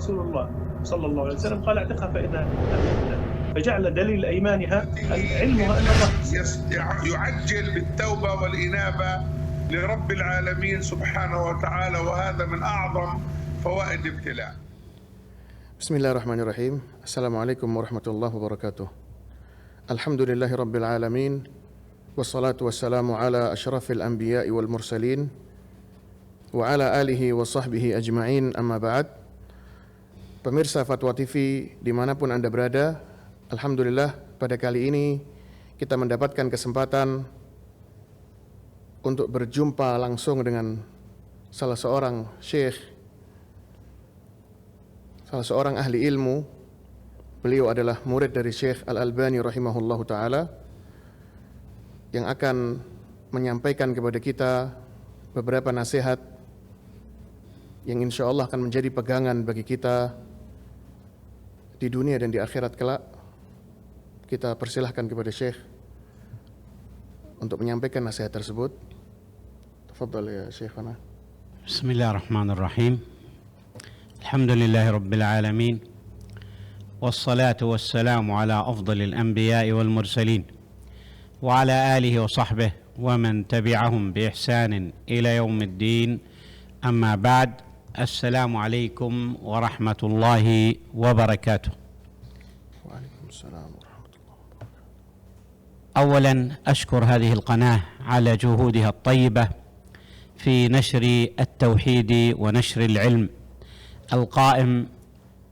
رسول الله صلى الله عليه وسلم قال اعتقها فإنها لله، فجعل دليل أيمانها علمها أن الله يعجل بالتوبة والإنابة لرب العالمين سبحانه وتعالى، وهذا من أعظم فوائد الابتلاء. Bismillahirrahmanirrahim. Assalamualaikum warahmatullahi wabarakatuh. Alhamdulillahi rabbil alamin. Wassalatu wassalamu ala asyrafil anbiya'i wal mursalin wa ala alihi wa sahbihi ajma'in, amma ba'd. Pemirsa Fatwa TV dimanapun Anda berada, alhamdulillah pada kali ini kita mendapatkan kesempatan untuk berjumpa langsung dengan salah seorang syekh, salah seorang ahli ilmu. Beliau adalah murid dari Syekh Al-Albani rahimahullahu ta'ala, yang akan menyampaikan kepada kita beberapa nasihat yang insya Allah akan menjadi pegangan bagi kita di dunia dan di akhirat kelak. Kita persilahkan kepada Syekh untuk menyampaikan nasihat tersebut. Tafadhal ya Syekhana. Bismillahirrahmanirrahim. Alhamdulillahi rabbil alamin. Wassalatu wassalamu ala afdalil anbiya'i wal mursalin wa ala alihi wa sahbihi wa man tabi'ahum bi ihsanin ila yaumiddin. Amma ba'd. Assalamu alaikum warahmatullahi wabarakatuh. Waalaikumsalam warahmatullahi wabarakatuh. أولا أشكر هذه القناة على جهودها الطيبة في نشر التوحيد ونشر العلم القائم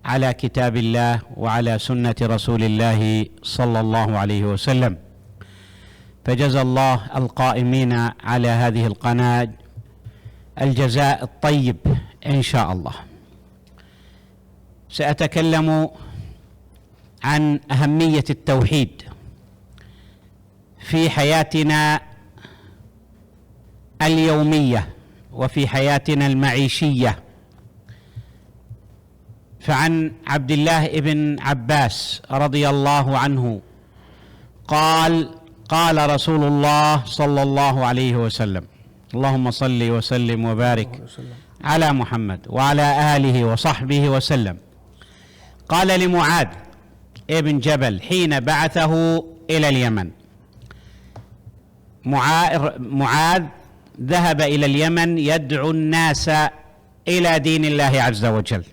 على كتاب الله وعلى سنة رسول الله صلى الله عليه وسلم، فجزى الله القائمين على هذه القناة الجزاء الطيب إن شاء الله. سأتكلم عن أهمية التوحيد في حياتنا اليومية وفي حياتنا المعيشية. فعن عبد الله بن عباس رضي الله عنه قال: قال رسول الله صلى الله عليه وسلم: اللهم صل وسلم وبارك على محمد وعلى آله وصحبه وسلم. قال لمعاذ ابن جبل حين بعثه إلى اليمن، معاذ ذهب إلى اليمن يدعو الناس إلى دين الله عز وجل،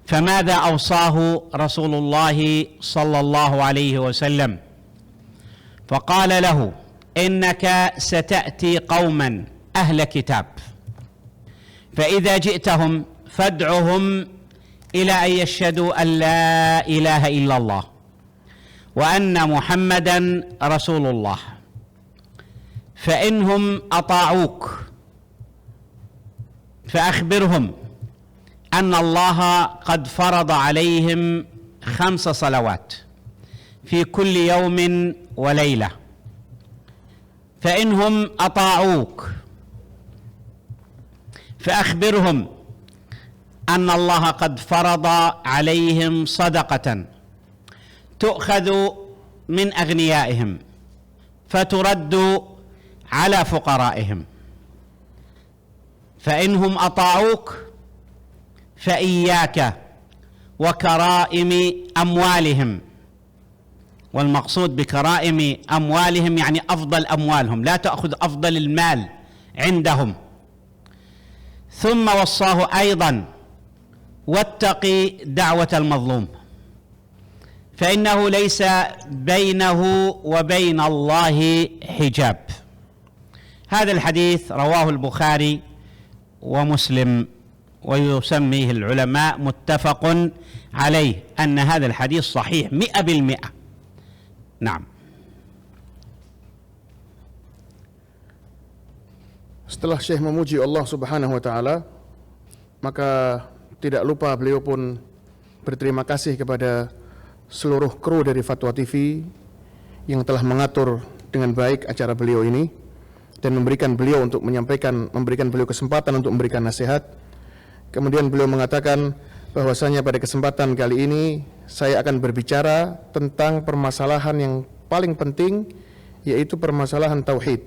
فماذا أوصاه رسول الله صلى الله عليه وسلم؟ فقال له: إنك ستأتي قوما أهل كتاب، فإذا جئتهم فادعهم إلى أن يشهدوا أن لا إله إلا الله وأن محمدا رسول الله، فإنهم أطاعوك فأخبرهم أن الله قد فرض عليهم 5 صلوات في كل يوم وليلة، فإنهم أطاعوك فأخبرهم أن الله قد فرض عليهم صدقة تؤخذ من أغنيائهم فترد على فقرائهم، فإنهم أطاعوك فإياك وكرائم أموالهم، والمقصود بكرائم أموالهم يعني أفضل أموالهم، لا تأخذ أفضل المال عندهم. ثم وصاه أيضا: واتقي دعوة المظلوم فإنه ليس بينه وبين الله حجاب. هذا الحديث رواه البخاري ومسلم، ويسميه العلماء متفق عليه، أن هذا الحديث صحيح 100%. نعم. Setelah Syekh memuji Allah Subhanahu wa taala, maka tidak lupa beliau pun berterima kasih kepada seluruh kru dari Fatwa TV yang telah mengatur dengan baik acara beliau ini dan memberikan beliau kesempatan untuk memberikan nasihat. Kemudian beliau mengatakan bahwasanya pada kesempatan kali ini saya akan berbicara tentang permasalahan yang paling penting, yaitu permasalahan tauhid.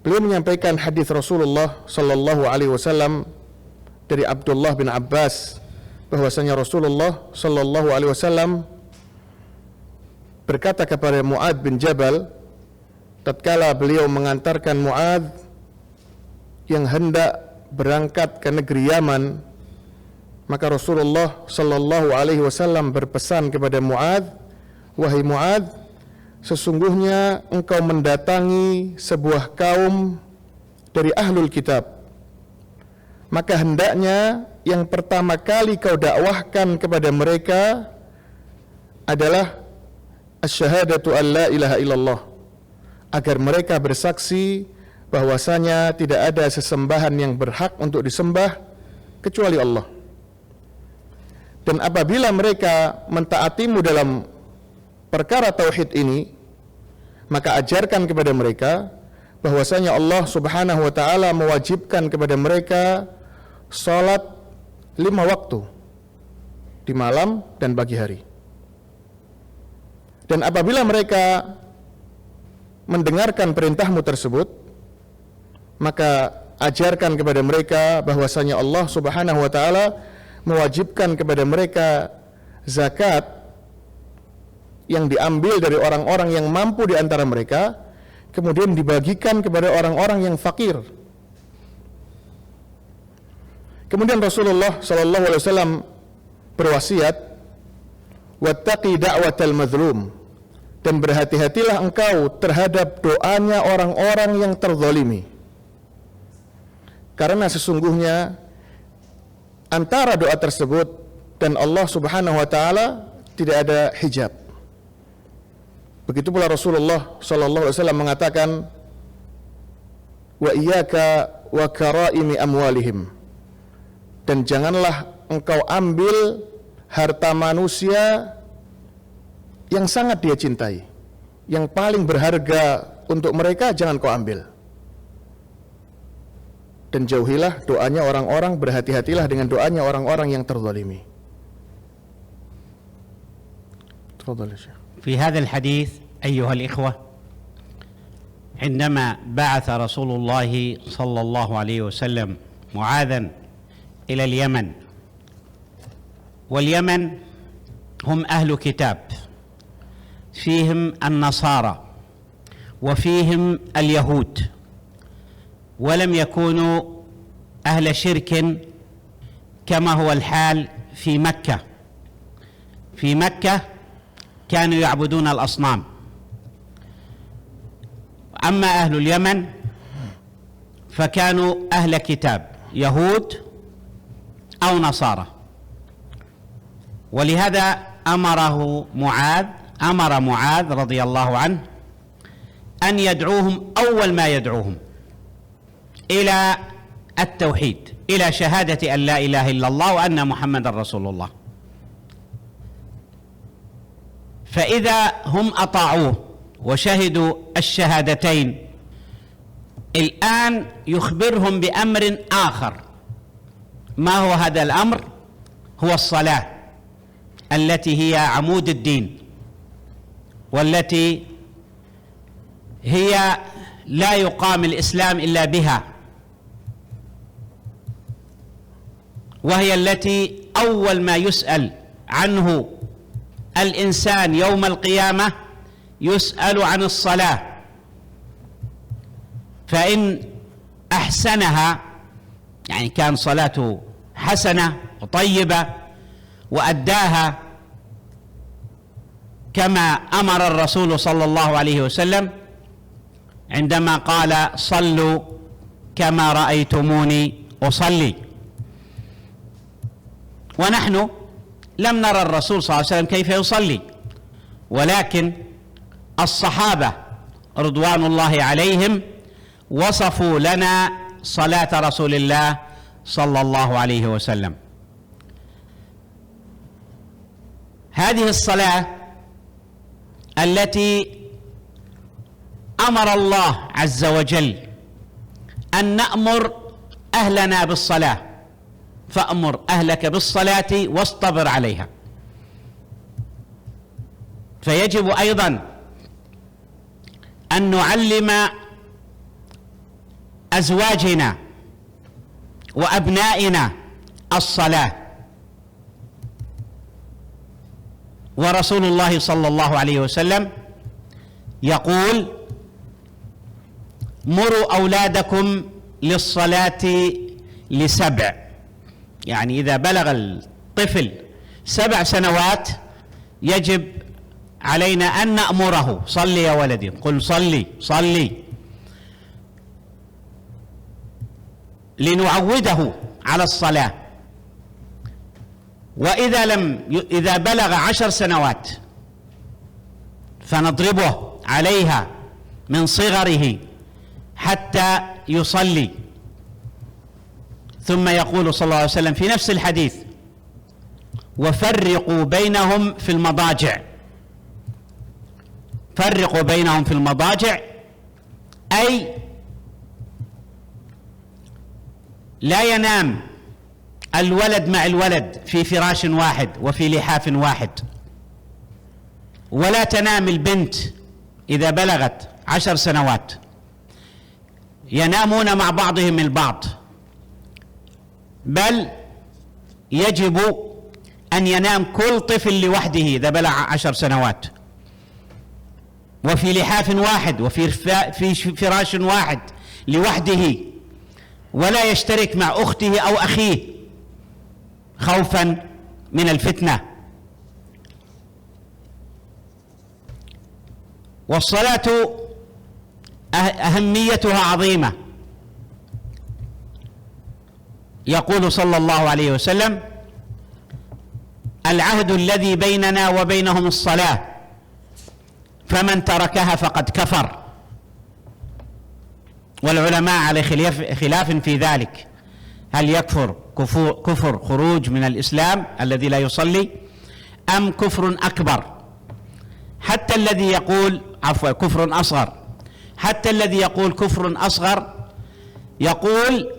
Beliau menyampaikan hadis Rasulullah sallallahu alaihi wasallam dari Abdullah bin Abbas bahwasanya Rasulullah sallallahu alaihi wasallam berkata kepada Mu'adz bin Jabal tatkala beliau mengantarkan Mu'adz yang hendak berangkat ke negeri Yaman, maka Rasulullah sallallahu alaihi wasallam berpesan kepada Mu'adz, "Wahai Mu'adz, sesungguhnya engkau mendatangi sebuah kaum dari ahlul kitab, maka hendaknya yang pertama kali kau dakwahkan kepada mereka adalah asyhadatu an la ilaha illallah, agar mereka bersaksi bahwasanya tidak ada sesembahan yang berhak untuk disembah kecuali Allah. Dan apabila mereka mentaatimu dalam perkara tauhid ini, maka ajarkan kepada mereka bahwasanya Allah Subhanahu wa taala mewajibkan kepada mereka salat 5 waktu di malam dan pagi hari. Dan apabila mereka mendengarkan perintahmu tersebut, maka ajarkan kepada mereka bahwasanya Allah Subhanahu wa taala mewajibkan kepada mereka zakat yang diambil dari orang-orang yang mampu di antara mereka, kemudian dibagikan kepada orang-orang yang fakir. Kemudian Rasulullah sallallahu alaihi wasallam berwasiat, "Wattaqi da'watal mazlum," dan berhati-hatilah engkau terhadap doanya orang-orang yang terzalimi. Karena sesungguhnya antara doa tersebut dan Allah Subhanahu wa taala tidak ada hijab. Begitu pula Rasulullah sallallahu alaihi wasallam mengatakan, "Wa iyyaka wa karaimi amwalihim," dan janganlah engkau ambil harta manusia yang sangat dia cintai, yang paling berharga untuk mereka jangan kau ambil. Dan jauhilah doanya orang-orang, berhati-hatilah dengan doanya orang-orang yang terzalimi. تفضل يا شيخ. في هذا الحديث أيها الإخوة، عندما بعث رسول الله صلى الله عليه وسلم معاذا إلى اليمن، واليمن هم أهل كتاب، فيهم النصارى وفيهم اليهود، ولم يكونوا أهل شرك كما هو الحال في مكة. في مكة كانوا يعبدون الأصنام، أما أهل اليمن فكانوا أهل كتاب، يهود أو نصارى. ولهذا أمر معاذ رضي الله عنه أن يدعوهم، أول ما يدعوهم إلى التوحيد، إلى شهادة أن لا إله إلا الله وأن محمد رسول الله. فإذا هم أطاعوه وشهدوا الشهادتين، الآن يخبرهم بأمر آخر. ما هو هذا الأمر؟ هو الصلاة التي هي عمود الدين، والتي هي لا يقام الإسلام إلا بها، وهي التي أول ما يسأل عنه الإنسان يوم القيامة يسأل عن الصلاة، فإن أحسنها، يعني كان صلاته حسنة وطيبة وأداها كما أمر الرسول صلى الله عليه وسلم عندما قال: صلوا كما رأيتموني أصلي. ونحن لم نرى الرسول صلى الله عليه وسلم كيف يصلي، ولكن الصحابة رضوان الله عليهم وصفوا لنا صلاة رسول الله صلى الله عليه وسلم. هذه الصلاة التي أمر الله عز وجل أن نأمر أهلنا بالصلاة، فأمر أهلك بالصلاة واصطبر عليها. فيجب أيضا أن نعلم أزواجنا وأبنائنا الصلاة، ورسول الله صلى الله عليه وسلم يقول: مروا أولادكم للصلاة ل7، يعني إذا بلغ الطفل 7 سنوات يجب علينا أن نأمره: صل يا ولدي، قل صلي صلي، لنعوده على الصلاة. إذا بلغ 10 سنوات فنضربه عليها من صغره حتى يصلي. ثم يقول صلى الله عليه وسلم في نفس الحديث: وفرقوا بينهم في المضاجع. فرقوا بينهم في المضاجع أي لا ينام الولد مع الولد في فراش واحد وفي لحاف واحد، ولا تنام البنت إذا بلغت 10 سنوات ينامون مع بعضهم البعض، بل يجب أن ينام كل طفل لوحده إذا بلغ 10 سنوات، وفي لحاف واحد وفي فراش واحد لوحده، ولا يشترك مع أخته أو أخيه خوفا من الفتنة. والصلاة أهميتها عظيمة. يقول صلى الله عليه وسلم: العهد الذي بيننا وبينهم الصلاة، فمن تركها فقد كفر. والعلماء على خلاف في ذلك، هل يكفر كفر خروج من الإسلام الذي لا يصلي، أم كفر أكبر؟ حتى الذي يقول كفر أصغر، حتى الذي يقول كفر أصغر يقول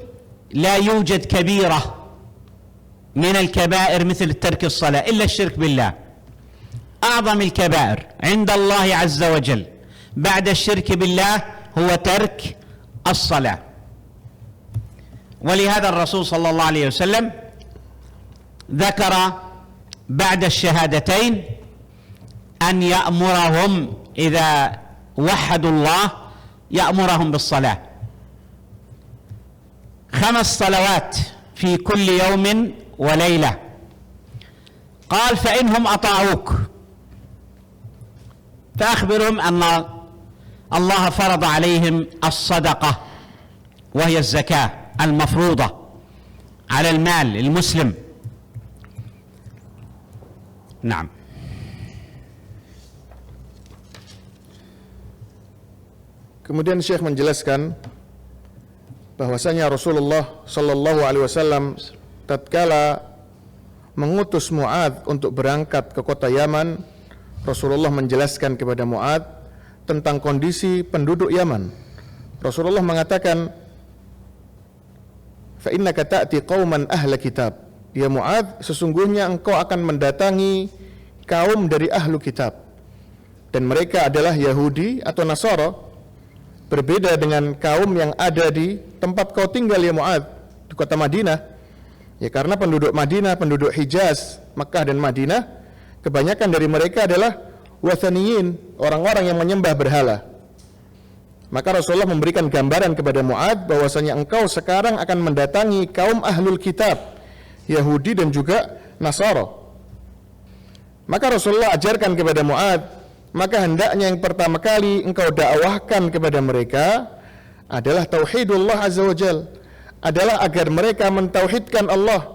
لا يوجد كبيرة من الكبائر مثل ترك الصلاة إلا الشرك بالله. أعظم الكبائر عند الله عز وجل بعد الشرك بالله هو ترك الصلاة. ولهذا الرسول صلى الله عليه وسلم ذكر بعد الشهادتين أن يأمرهم إذا وحدوا الله يأمرهم بالصلاة 5 صلوات في كل يوم وليلة. قال: فإنهم أطاعوك فأخبرهم أن الله فرض عليهم الصدقة، وهي الزكاة المفروضة على المال المسلم. نعم. Kemudian Syekh menjelaskan bahwasanya Rasulullah Shallallahu Alaihi Wasallam tatkala mengutus Mu'adz untuk berangkat ke kota Yaman, Rasulullah menjelaskan kepada Mu'adz tentang kondisi penduduk Yaman. Rasulullah mengatakan, fa innaka ta'ti qauman ahla kitab. Ya Mu'adz, sesungguhnya engkau akan mendatangi kaum dari ahlu kitab, dan mereka adalah Yahudi atau Nasara. Berbeda dengan kaum yang ada di tempat kau tinggal ya Mu'adz, di kota Madinah. Ya, karena penduduk Madinah, penduduk Hijaz, Makkah dan Madinah, kebanyakan dari mereka adalah wathaniyin, orang-orang yang menyembah berhala. Maka Rasulullah memberikan gambaran kepada Mu'adz bahwasanya engkau sekarang akan mendatangi kaum ahlul kitab, Yahudi dan juga Nasara. Maka Rasulullah ajarkan kepada Mu'adz, maka hendaknya yang pertama kali engkau dakwahkan kepada mereka adalah tauhidullah azza wa jal, adalah agar mereka mentauhidkan Allah,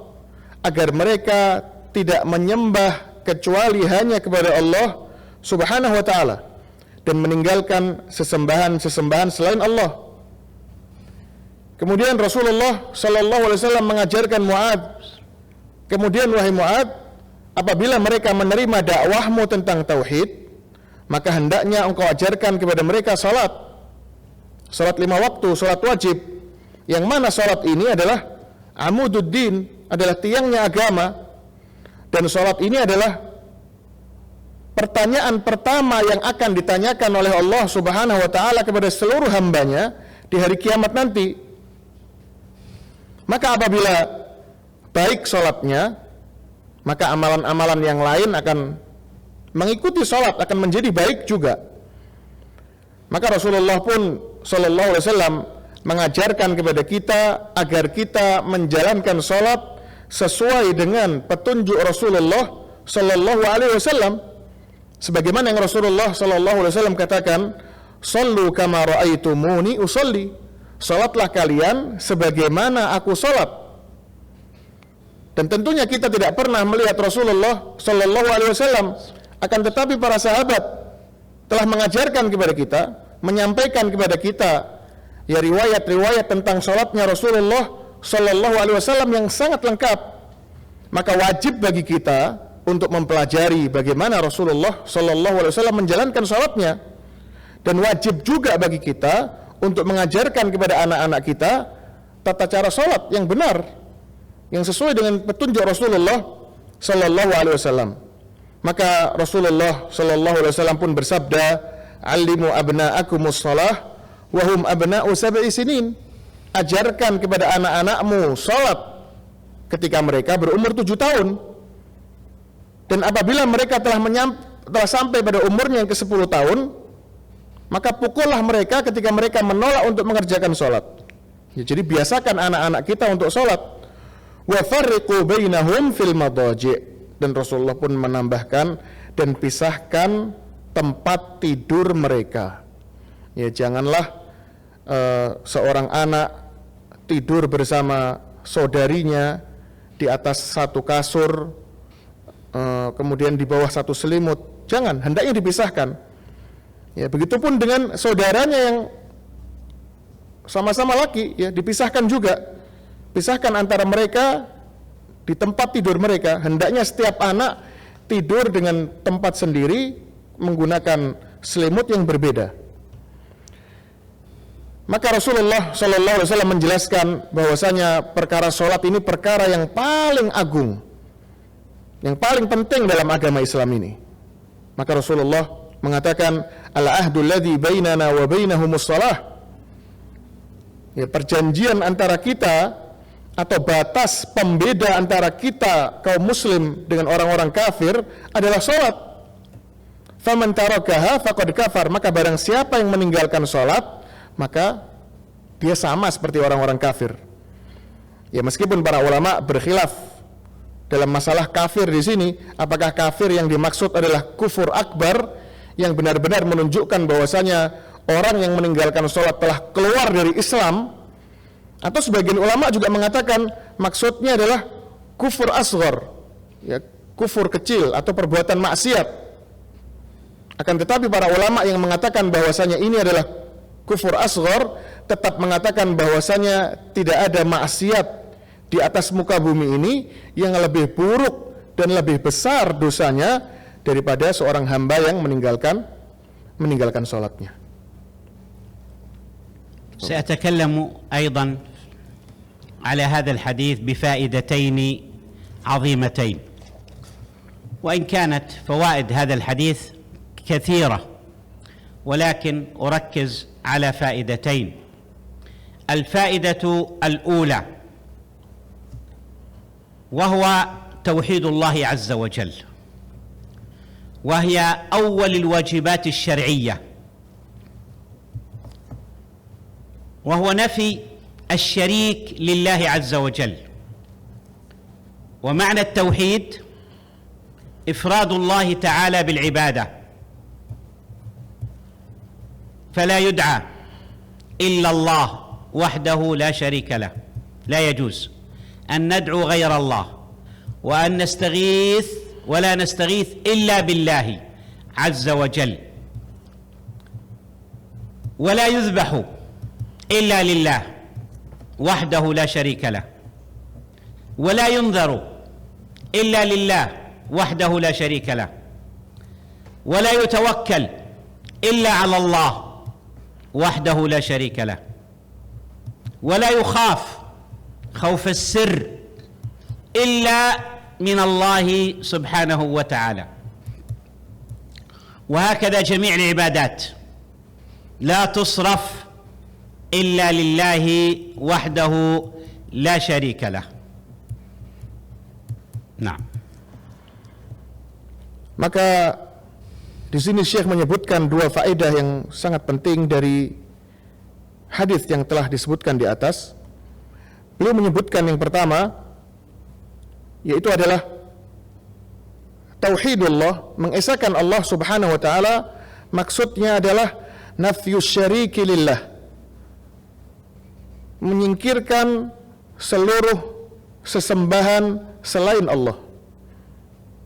agar mereka tidak menyembah kecuali hanya kepada Allah subhanahu wa ta'ala, dan meninggalkan sesembahan-sesembahan selain Allah. Kemudian Rasulullah sallallahu alaihi wasallam mengajarkan Mu'adz, kemudian wahai Mu'adz, apabila mereka menerima dakwahmu tentang tauhid, maka hendaknya engkau ajarkan kepada mereka salat 5 waktu, salat wajib, yang mana salat ini adalah amududdin, adalah tiangnya agama, dan salat ini adalah pertanyaan pertama yang akan ditanyakan oleh Allah subhanahu wa ta'ala kepada seluruh hambanya di hari kiamat nanti. Maka apabila baik salatnya, maka amalan-amalan yang lain akan mengikuti sholat akan menjadi baik juga. Maka Rasulullah pun sallallahu alaihi wasallam mengajarkan kepada kita agar kita menjalankan sholat sesuai dengan petunjuk Rasulullah sallallahu alaihi wasallam, sebagaimana yang Rasulullah sallallahu alaihi wasallam katakan, "Shallu kama ra'aitumuni usolli." Salatlah kalian sebagaimana aku salat. Dan tentunya kita tidak pernah melihat Rasulullah sallallahu alaihi wasallam, akan tetapi para sahabat telah mengajarkan kepada kita, menyampaikan kepada kita ya riwayat-riwayat tentang salatnya Rasulullah sallallahu alaihi wasallam yang sangat lengkap. Maka wajib bagi kita untuk mempelajari bagaimana Rasulullah sallallahu alaihi wasallam menjalankan salatnya, dan wajib juga bagi kita untuk mengajarkan kepada anak-anak kita tata cara salat yang benar, yang sesuai dengan petunjuk Rasulullah sallallahu alaihi wasallam. Maka Rasulullah sallallahu alaihi wasallam pun bersabda, "Allimu abna'akumus shalah wa hum abna'u sab'i sinin." Ajarkan kepada anak-anakmu salat ketika mereka berumur 7 tahun. Dan apabila mereka telah sampai pada umurnya yang ke-10 tahun, maka pukullah mereka ketika mereka menolak untuk mengerjakan sholat. Ya, jadi biasakan anak-anak kita untuk sholat. Wa farriqu bainahum fil madaji'. Dan Rasulullah pun menambahkan, dan pisahkan tempat tidur mereka. Ya, janganlah seorang anak tidur bersama saudarinya di atas satu kasur, kemudian di bawah satu selimut. Jangan, hendaknya dipisahkan. Ya, begitupun dengan saudaranya yang sama-sama laki, ya, dipisahkan juga. Pisahkan antara mereka di tempat tidur mereka. Hendaknya setiap anak tidur dengan tempat sendiri menggunakan selimut yang berbeda. Maka Rasulullah sallallahu alaihi wasallam menjelaskan bahwasanya perkara sholat ini perkara yang paling agung, yang paling penting dalam agama Islam ini. Maka Rasulullah mengatakan, al-ahdu alladhi bainana wa bainahumus shalah. Ya, perjanjian antara kita atau batas pembeda antara kita kaum muslim dengan orang-orang kafir adalah salat. Faman tarakaha faqad kafar. Maka barang siapa yang meninggalkan salat, maka dia sama seperti orang-orang kafir. Ya, meskipun para ulama berkhilaf dalam masalah kafir di sini, apakah kafir yang dimaksud adalah kufur akbar yang benar-benar menunjukkan bahwasanya orang yang meninggalkan sholat telah keluar dari Islam, atau sebagian ulama juga mengatakan maksudnya adalah kufur asghar, ya, kufur kecil atau perbuatan maksiat. Akan tetapi para ulama yang mengatakan bahwasanya ini adalah kufur asghar tetap mengatakan bahwasanya tidak ada maksiat di atas muka bumi ini yang lebih buruk dan lebih besar dosanya daripada seorang hamba yang meninggalkan salatnya. سأتكلم أيضا على هذا الحديث بفائدتين عظيمتين، وإن كانت فوائد هذا الحديث كثيرة، ولكن أركز على فائدتين. الفائدة الأولى وهو توحيد الله عز وجل، وهي أول الواجبات الشرعية، وهو نفي الشريك لله عز وجل. ومعنى التوحيد إفراد الله تعالى بالعبادة، فلا يدعى إلا الله وحده لا شريك له. لا يجوز أن ندعو غير الله وأن نستغيث ولا نستغيث إلا بالله عز وجل، ولا يذبح إلا لله وحده لا شريك له، ولا ينذر إلا لله وحده لا شريك له، ولا يتوكل إلا على الله وحده لا شريك له، ولا يخاف خوف السر إلا من الله سبحانه وتعالى. وهكذا جميع العبادات لا تصرف إلا لله وحده لا شريك له. نعم. Maka Di sini Syekh menyebutkan dua faedah yang sangat penting dari hadis yang telah disebutkan di atas. Beliau menyebutkan yang pertama, yaitu adalah tauhidullah, mengesahkan Allah Subhanahu wa taala. Maksudnya adalah nafyus syariki lillah, menyingkirkan seluruh sesembahan selain Allah.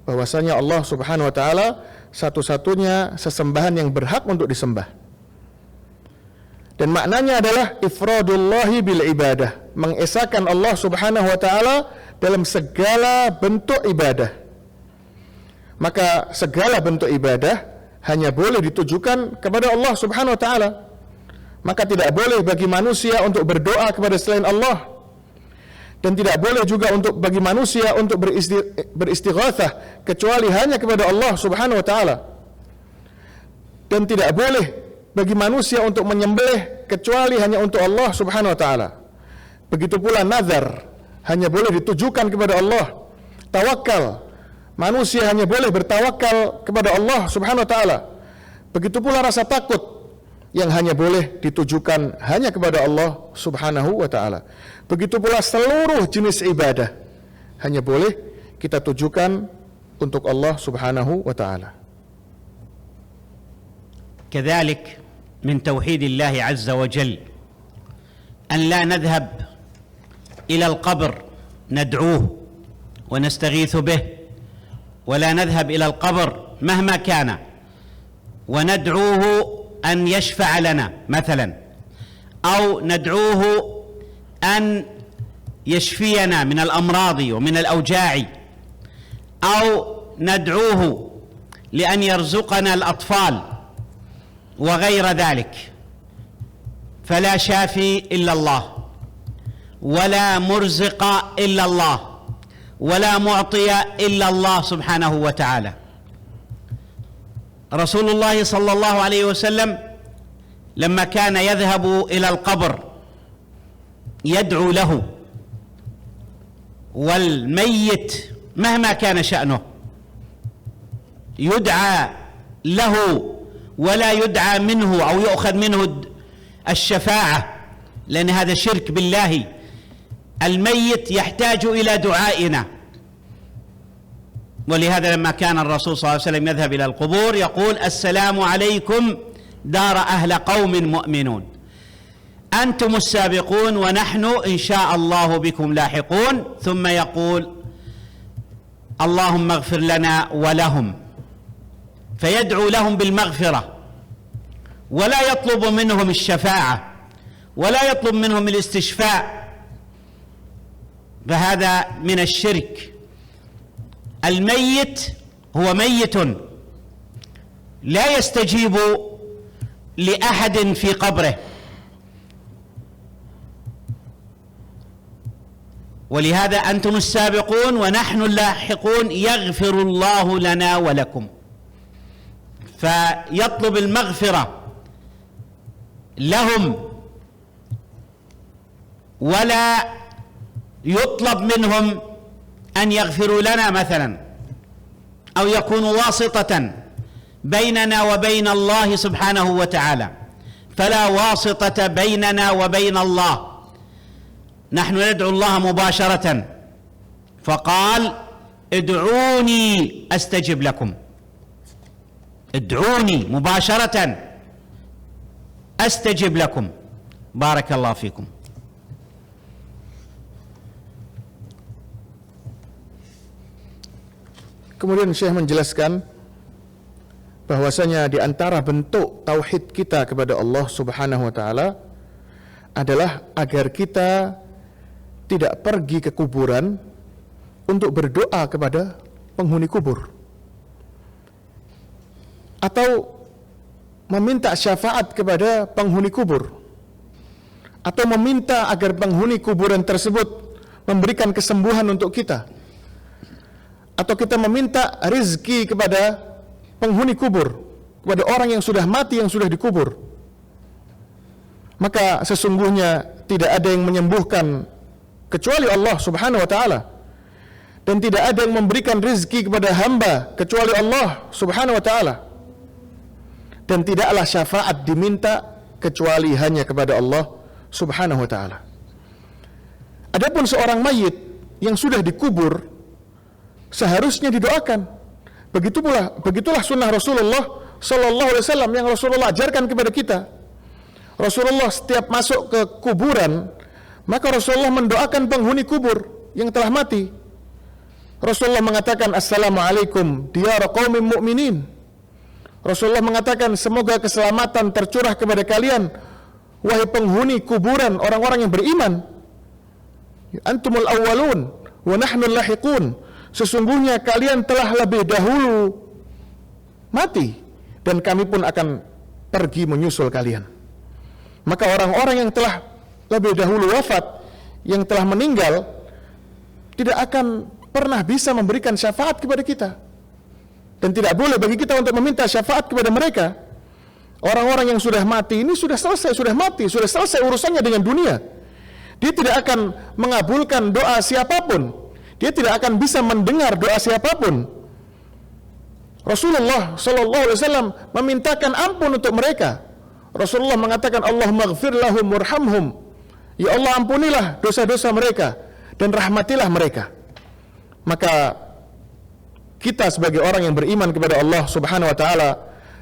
Bahwasanya Allah Subhanahu wa taala satu-satunya sesembahan yang berhak untuk disembah. Dan maknanya adalah ifradullahi bil ibadah, mengesahkan Allah Subhanahu wa taala dalam segala bentuk ibadah. Maka segala bentuk ibadah hanya boleh ditujukan kepada Allah Subhanahu wa taala. Maka tidak boleh bagi manusia untuk berdoa kepada selain Allah, dan tidak boleh juga untuk bagi manusia untuk beristighatsah kecuali hanya kepada Allah Subhanahu wa taala. Dan tidak boleh bagi manusia untuk menyembelih kecuali hanya untuk Allah Subhanahu wa taala. Begitu pula nazar hanya boleh ditujukan kepada Allah. Tawakal, manusia hanya boleh bertawakal kepada Allah Subhanahu wa taala. Begitu pula rasa takut yang hanya boleh ditujukan hanya kepada Allah Subhanahu wa taala. Begitu pula seluruh jenis ibadah hanya boleh kita tujukan untuk Allah Subhanahu wa taala. كذلك من توحيد الله عز وجل أن لا نذهب إلى القبر ندعوه ونستغيث به، ولا نذهب إلى القبر مهما كان وندعوه أن يشفع لنا مثلا، أو ندعوه أن يشفينا من الأمراض ومن الأوجاع، أو ندعوه لأن يرزقنا الأطفال وغير ذلك. فلا شافي إلا الله، ولا مرزق إلا الله، ولا معطي إلا الله سبحانه وتعالى. رسول الله صلى الله عليه وسلم لما كان يذهب إلى القبر يدعو له، والميت مهما كان شأنه يدعى له ولا يدعى منه أو يؤخذ منه الشفاعة، لأن هذا شرك بالله. الميت يحتاج إلى دعائنا، ولهذا لما كان الرسول صلى الله عليه وسلم يذهب إلى القبور يقول: السلام عليكم دار أهل قوم مؤمنون، أنتم السابقون ونحن إن شاء الله بكم لاحقون. ثم يقول: اللهم اغفر لنا ولهم، فيدعو لهم بالمغفرة، ولا يطلب منهم الشفاعة، ولا يطلب منهم الاستشفاء. فهذا من الشرك. الميت هو ميت لا يستجيب لأحد في قبره، ولهذا أنتم السابقون ونحن اللاحقون يغفر الله لنا ولكم. فيطلب المغفرة لهم، ولا يطلب منهم أن يغفروا لنا مثلا، أو يكونوا واسطة بيننا وبين الله سبحانه وتعالى. فلا واسطة بيننا وبين الله، نحن ندعو الله مباشرة، فقال: ادعوني أستجب لكم. ادعوني مباشرة أستجب لكم. بارك الله فيكم. Kemudian Syekh menjelaskan bahwasanya di antara bentuk tauhid kita kepada Allah Subhanahu wa taala adalah agar kita tidak pergi ke kuburan untuk berdoa kepada penghuni kubur, atau meminta syafaat kepada penghuni kubur, atau meminta agar penghuni kuburan tersebut memberikan kesembuhan untuk kita, atau kita meminta rezeki kepada penghuni kubur, kepada orang yang sudah mati, yang sudah dikubur. Maka sesungguhnya tidak ada yang menyembuhkan kecuali Allah Subhanahu wa taala, dan tidak ada yang memberikan rezeki kepada hamba kecuali Allah Subhanahu wa taala. dan tidaklah syafaat diminta kecuali hanya kepada Allah Subhanahu wa taala. Adapun seorang mayit yang sudah dikubur seharusnya didoakan. Begitulah sunnah Rasulullah sallallahu alaihi wasallam yang Rasulullah ajarkan kepada kita. Rasulullah setiap masuk ke kuburan, maka Rasulullah mendoakan penghuni kubur yang telah mati. Rasulullah mengatakan, Assalamualaikum diyara qaumin mu'minin. Rasulullah mengatakan, semoga keselamatan tercurah kepada kalian, wahai penghuni kuburan orang-orang yang beriman. Antumul awwalun wa nahnu lahiqun. Sesungguhnya kalian telah lebih dahulu mati, dan kami pun akan pergi menyusul kalian. Maka orang-orang yang telah lebih dahulu wafat, yang telah meninggal, tidak akan pernah bisa memberikan syafaat kepada kita, dan tidak boleh bagi kita untuk meminta syafaat kepada mereka. Orang-orang yang sudah mati ini sudah selesai, sudah mati, sudah selesai urusannya dengan dunia. Dia tidak akan mengabulkan doa siapapun, dia tidak akan bisa mendengar doa siapapun. Rasulullah sallallahu alaihi wasallam memintakan ampun untuk mereka. Rasulullah mengatakan, Allahumma ighfir lahum warhamhum. Ya Allah, ampunilah dosa-dosa mereka dan rahmatilah mereka. Maka kita sebagai orang yang beriman kepada Allah Subhanahu wa taala,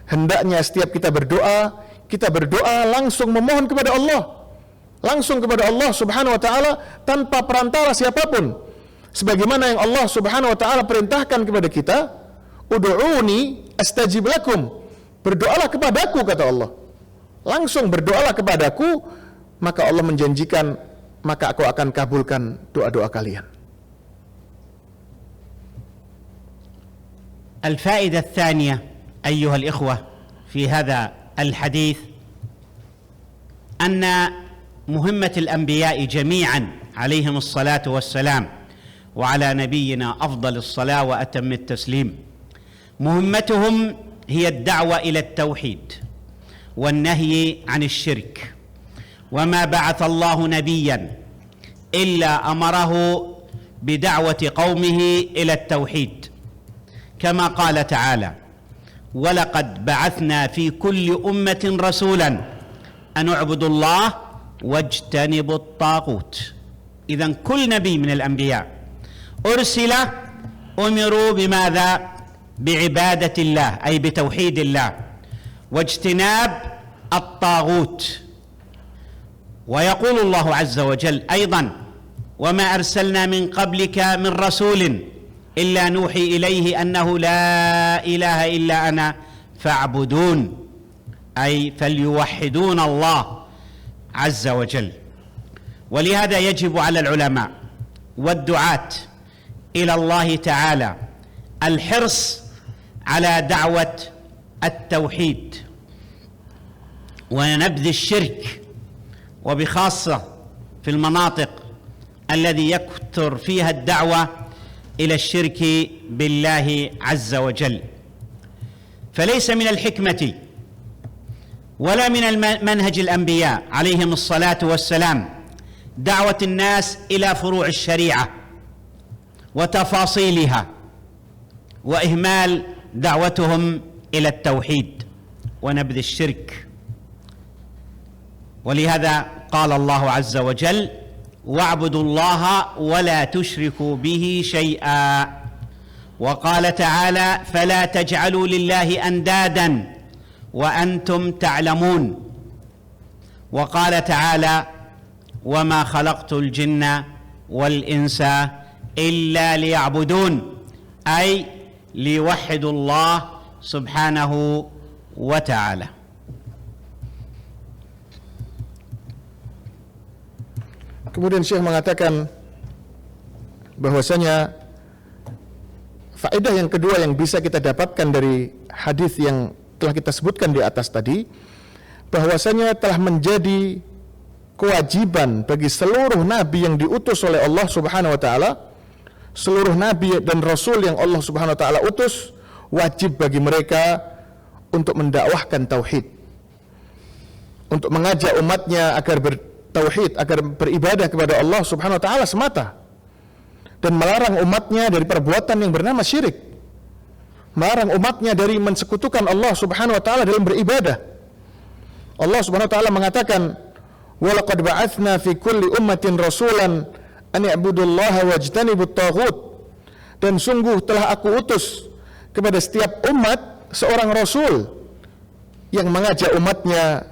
hendaknya setiap kita berdoa langsung memohon kepada Allah, langsung kepada Allah Subhanahu wa taala tanpa perantara siapapun. Sebagaimana yang Allah Subhanahu wa taala perintahkan kepada kita, ud'uni astajib lakum. Berdoalah kepadaku, kata Allah. Langsung berdoalah kepadaku, maka Allah menjanjikan, maka aku akan kabulkan doa-doa kalian. الفائدة الثانية أيها الإخوة في هذا الحديث أن مهمة الأنبياء جميعا عليهم الصلاة والسلام وعلى نبينا أفضل الصلاة وأتم التسليم، مهمتهم هي الدعوة إلى التوحيد والنهي عن الشرك. وما بعث الله نبيا إلا أمره بدعوة قومه إلى التوحيد، كما قال تعالى: ولقد بعثنا في كل أمة رسولا أن اعبدوا الله واجتنبوا الطاغوت. إذن كل نبي من الأنبياء أرسل أمروا بماذا؟ بعبادة الله، أي بتوحيد الله واجتناب الطاغوت. ويقول الله عز وجل أيضا: وما أرسلنا من قبلك من رسول إلا نوحي إليه أنه لا إله إلا أنا فاعبدون، أي فليوحدون الله عز وجل. ولهذا يجب على العلماء والدعاة إلى الله تعالى الحرص على دعوة التوحيد ونبذ الشرك، وبخاصة في المناطق الذي يكثر فيها الدعوة إلى الشرك بالله عز وجل. فليس من الحكمة ولا من منهج الأنبياء عليهم الصلاة والسلام دعوة الناس إلى فروع الشريعة وتفاصيلها، وإهمال دعوتهم إلى التوحيد ونبذ الشرك. ولهذا قال الله عز وجل: واعبدوا الله ولا تشركوا به شيئا. وقال تعالى: فلا تجعلوا لله أندادا وأنتم تعلمون. وقال تعالى: وما خلقت الجن والإنس إلا ليعبدون، أي ليوحدوا الله سبحانه وتعالى. Kemudian Syekh mengatakan bahwasanya faedah yang kedua yang bisa kita dapatkan dari hadis yang telah kita sebutkan di atas tadi, bahwasanya telah menjadi kewajiban bagi seluruh nabi yang diutus oleh Allah Subhanahu wa taala, seluruh nabi dan rasul yang Allah Subhanahu wa taala utus, wajib bagi mereka untuk mendakwahkan tauhid, untuk mengajak umatnya agar bertauhid, agar beribadah kepada Allah Subhanahu wa taala semata, dan melarang umatnya dari perbuatan yang bernama syirik, melarang umatnya dari mensekutukan Allah Subhanahu wa taala dalam beribadah. Allah Subhanahu wa taala mengatakan, "Wa laqad ba'atsna fi kulli ummatin rasulan an i'budullaha wajtanibut taghut." Dan sungguh telah aku utus kepada setiap umat seorang rasul yang mengajak umatnya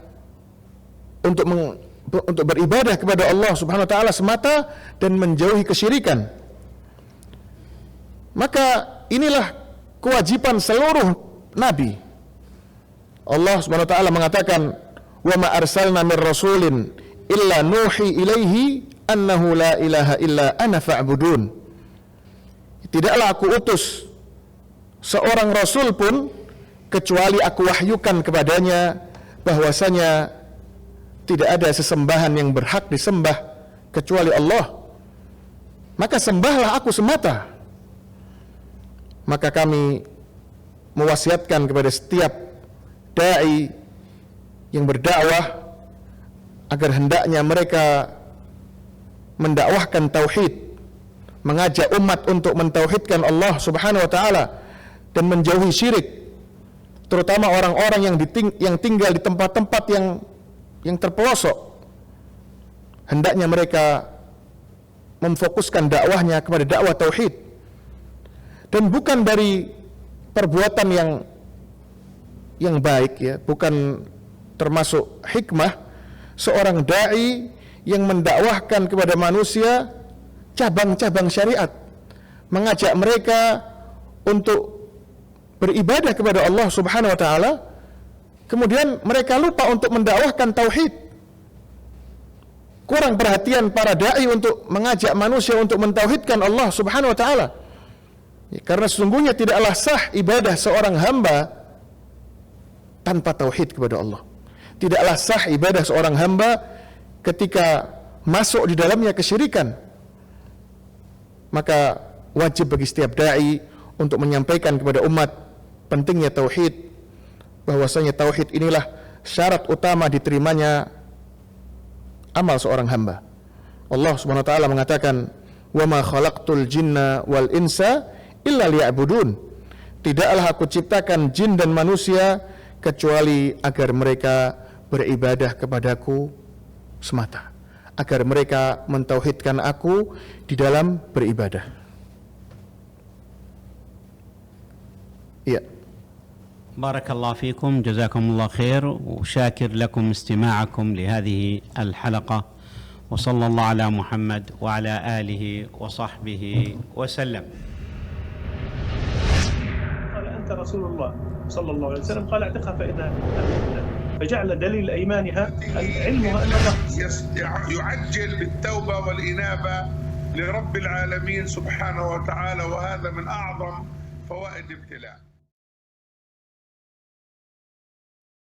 untuk beribadah kepada Allah Subhanahu wa taala semata dan menjauhi kesyirikan. Maka inilah kewajiban seluruh nabi. Allah Subhanahu wa taala mengatakan, "Wa ma arsalna mir rasulin illa nuhi ilaihi annahu la ilaha illa ana fa'budun." Tidaklah aku utus seorang rasul pun kecuali aku wahyukan kepadanya bahwasanya tidak ada sesembahan yang berhak disembah kecuali Allah. Maka sembahlah aku semata. Maka kami mewasiatkan kepada setiap dai yang berdakwah agar hendaknya mereka mendakwahkan tauhid, mengajak umat untuk mentauhidkan Allah Subhanahu wa taala dan menjauhi syirik, terutama orang-orang yang tinggal di tempat-tempat yang terpelosok. Hendaknya mereka memfokuskan dakwahnya kepada dakwah tauhid, dan bukan dari perbuatan yang baik, ya, bukan termasuk hikmah seorang dai yang mendakwahkan kepada manusia cabang-cabang syariat, mengajak mereka untuk beribadah kepada Allah Subhanahu wa taala, kemudian mereka lupa untuk mendakwahkan tauhid. Kurang perhatian para dai untuk mengajak manusia untuk mentauhidkan Allah Subhanahu wa taala. Ya, karena sesungguhnya tidaklah sah ibadah seorang hamba tanpa tauhid kepada Allah. Tidaklah sah ibadah seorang hamba ketika masuk di dalamnya kesyirikan. Maka wajib bagi setiap dai untuk menyampaikan kepada umat pentingnya tauhid, bahwasanya tauhid inilah syarat utama diterimanya amal seorang hamba. Allah Subhanahu wa taala mengatakan, "Wa ma khalaqtul jinna wal insa illa liya'budun." Tidaklah aku ciptakan jin dan manusia kecuali agar mereka beribadah kepadaku semata, agar mereka mentauhidkan aku di dalam beribadah. Iya. بارك الله فيكم، جزاكم الله خير، وشاكر لكم استماعكم لهذه الحلقة، وصلى الله على محمد وعلى آله وصحبه وسلم. قال أنت رسول الله صلى الله عليه وسلم، قال اعتقها فإنها لله. فجعل دليل أيمانها علمها أن الله يعجل بالتوبة والإنابة لرب العالمين سبحانه وتعالى، وهذا من أعظم فوائد الابتلاء.